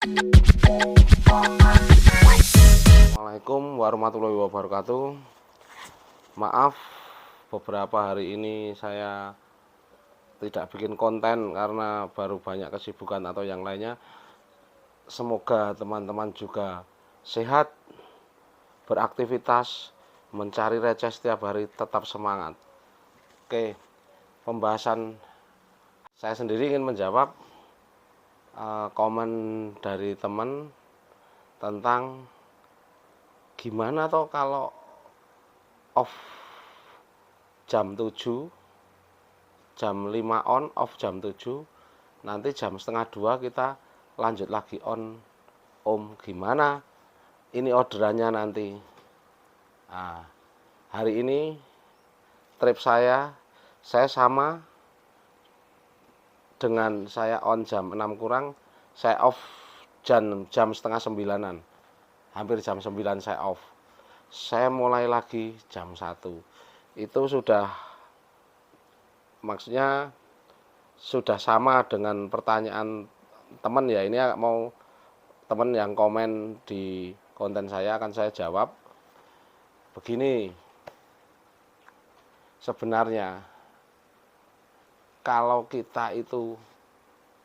Assalamualaikum warahmatullahi wabarakatuh. Maaf, beberapa hari ini saya tidak bikin konten karena baru banyak kesibukan atau yang lainnya. Semoga teman-teman juga sehat, beraktivitas, mencari receh setiap hari, tetap semangat. Oke, pembahasan saya sendiri ingin menjawab komen dari teman tentang gimana toh kalau off jam 7, jam 5 on, off jam 7, nanti jam setengah 2 kita lanjut lagi on. Om, gimana ini orderannya nanti? Nah, hari ini trip saya sama dengan saya on jam 6 kurang, saya off jam setengah 9-an. Hampir jam 9 saya off. Saya mulai lagi jam 1. Itu sudah, maksudnya sudah sama dengan pertanyaan teman ya. Ini mau teman yang komen di konten saya akan saya jawab. Begini, sebenarnya kalau kita itu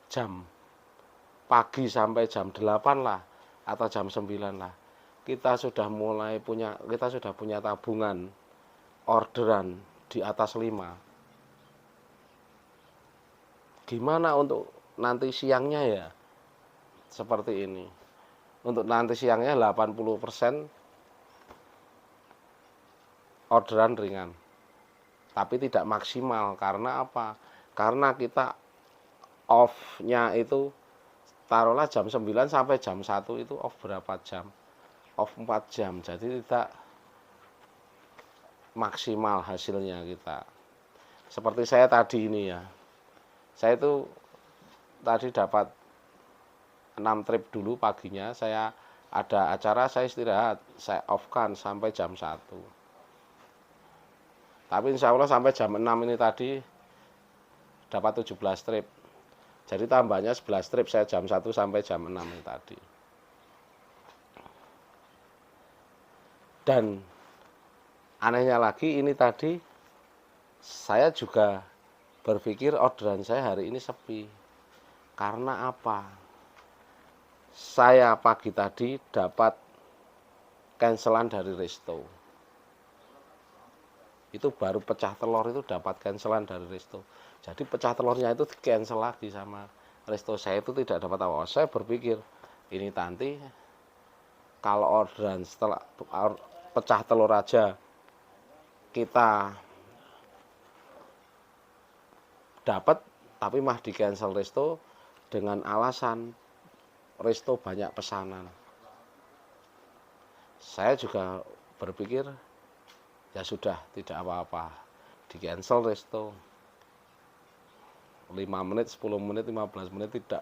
jam pagi sampai jam 8 lah atau jam 9 lah, kita sudah punya tabungan orderan di atas 5. Gimana untuk nanti siangnya ya? Seperti ini. Untuk nanti siangnya 80% orderan ringan. Tapi tidak maksimal karena apa? Karena kita off-nya itu taruhlah jam 9 sampai jam 1 itu off berapa jam? Off 4 jam. Jadi tidak maksimal hasilnya kita. Seperti saya tadi ini ya. Saya itu tadi dapat 6 trip dulu paginya, saya ada acara, saya istirahat, saya off-kan sampai jam 1. Tapi insya Allah sampai jam 6 ini tadi dapat 17 trip. Jadi tambahnya 11 trip saya jam 1 sampai jam 6 ini tadi. Dan anehnya lagi ini tadi saya juga berpikir orderan saya hari ini sepi. Karena apa? Saya pagi tadi dapat cancelan dari resto. Itu baru pecah telur itu dapat cancelan dari resto. Jadi pecah telurnya itu di cancel lagi sama resto. Saya itu tidak dapat apa-apa. Saya berpikir ini nanti kalau orderan setelah pecah telur aja kita dapat, tapi mah di cancel resto dengan alasan resto banyak pesanan. Saya juga berpikir ya sudah, tidak apa-apa, di cancel resto 5 menit, 10 menit, 15 menit tidak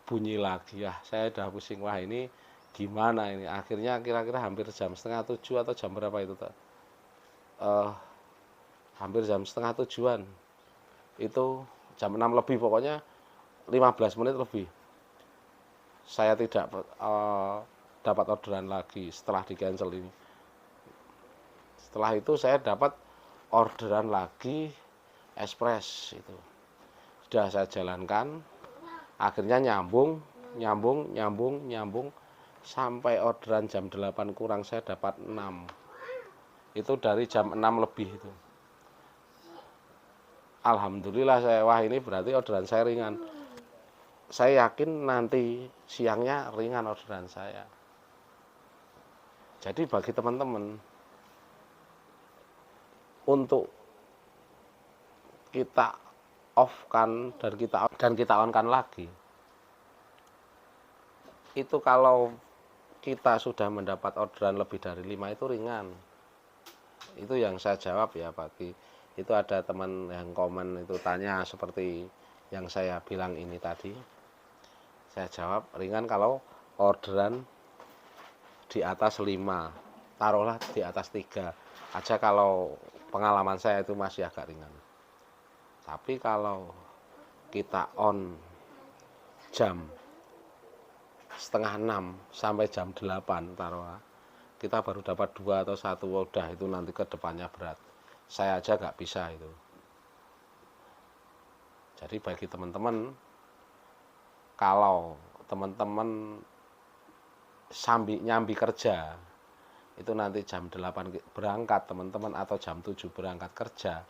bunyi lagi. Ya saya udah pusing, wah ini gimana ini. Akhirnya kira-kira hampir jam setengah 7 atau jam berapa itu, hampir jam setengah 7-an, itu jam 6 lebih, pokoknya 15 menit lebih saya tidak dapat orderan lagi setelah di cancel ini. Setelah itu saya dapat orderan lagi express, itu sudah saya jalankan, akhirnya nyambung sampai orderan jam 8 kurang saya dapat 6. Itu dari jam 6 lebih itu. Alhamdulillah saya, wah ini berarti orderan saya ringan. Saya yakin nanti siangnya ringan orderan saya. Jadi bagi teman-teman, untuk kita off-kan dan kita on-kan lagi, itu kalau kita sudah mendapat orderan lebih dari 5 itu ringan. Itu yang saya jawab ya, bagi itu ada teman yang komen itu tanya seperti yang saya bilang ini tadi. Saya jawab ringan kalau orderan di atas 5, taruhlah di atas 3 aja, kalau pengalaman saya itu masih agak ringan. Tapi kalau kita on jam setengah 6 sampai jam 8 taruh, kita baru dapat 2 atau 1, udah itu nanti ke depannya berat. Saya aja nggak bisa itu. Jadi bagi teman-teman, kalau teman-teman nyambi kerja, itu nanti jam 8 berangkat teman-teman, atau jam 7 berangkat kerja,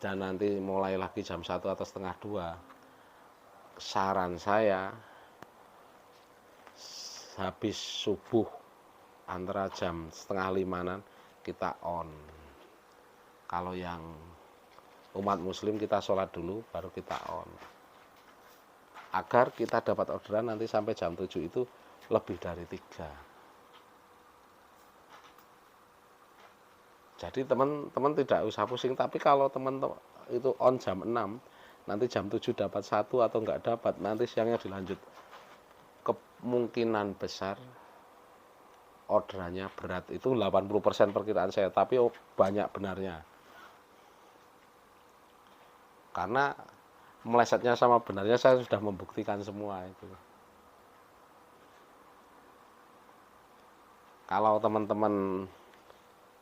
dan nanti mulai lagi jam 1 atau setengah 2, saran saya habis subuh antara jam setengah 5-an kita on. Kalau yang umat muslim kita sholat dulu baru kita on, agar kita dapat orderan nanti sampai jam 7 itu lebih dari 3. Jadi teman-teman tidak usah pusing. Tapi kalau teman-teman itu on jam 6, nanti jam 7 dapat 1 atau enggak dapat, nanti siangnya dilanjut, kemungkinan besar orderannya berat. Itu 80% perkiraan saya, tapi banyak benarnya. Karena melesetnya sama benarnya saya sudah membuktikan semua itu. Kalau teman-teman,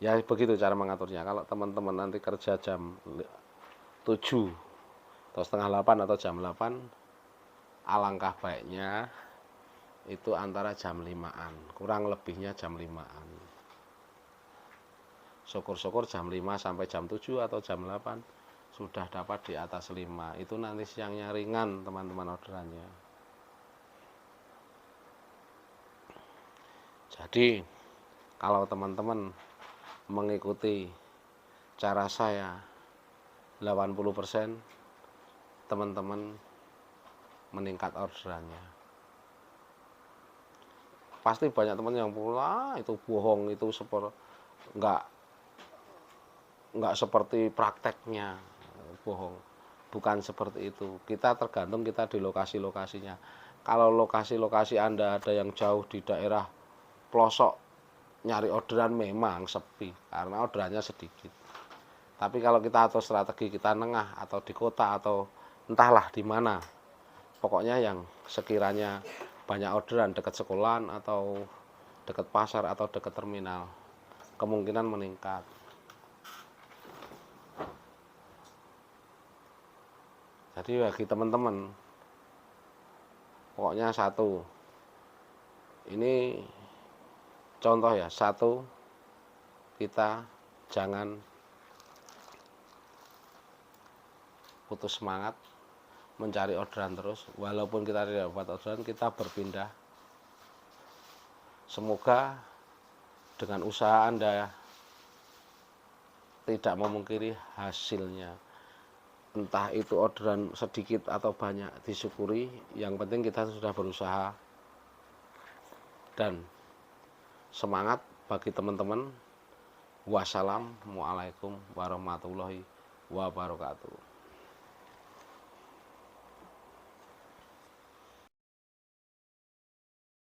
ya begitu cara mengaturnya. Kalau teman-teman nanti kerja jam 7 atau setengah 8 atau jam 8, alangkah baiknya itu antara jam 5-an, kurang lebihnya jam 5-an. Syukur-syukur jam 5 sampai jam 7 atau jam 8 sudah dapat di atas 5. Itu nanti siangnya ringan teman-teman orderannya. Jadi kalau teman-teman mengikuti cara saya, 80% teman-teman meningkat orderannya. Pasti banyak teman yang pula itu bohong, itu nggak seperti prakteknya, bohong. Bukan seperti itu. Kita tergantung kita di lokasi-lokasinya. Kalau lokasi-lokasi Anda ada yang jauh di daerah pelosok, nyari orderan memang sepi karena orderannya sedikit. Tapi kalau kita atur strategi, kita nengah atau di kota atau entahlah di mana, pokoknya yang sekiranya banyak orderan dekat sekolahan atau dekat pasar atau dekat terminal, kemungkinan meningkat. Jadi bagi teman-teman, pokoknya satu, ini contoh ya, satu, kita jangan putus semangat mencari orderan terus. Walaupun kita tidak dapat orderan, kita berpindah. Semoga dengan usaha Anda tidak memungkiri hasilnya. Entah itu orderan sedikit atau banyak, disyukuri. Yang penting kita sudah berusaha. Dan semangat bagi teman-teman. Wassalamualaikum warahmatullahi wabarakatuh.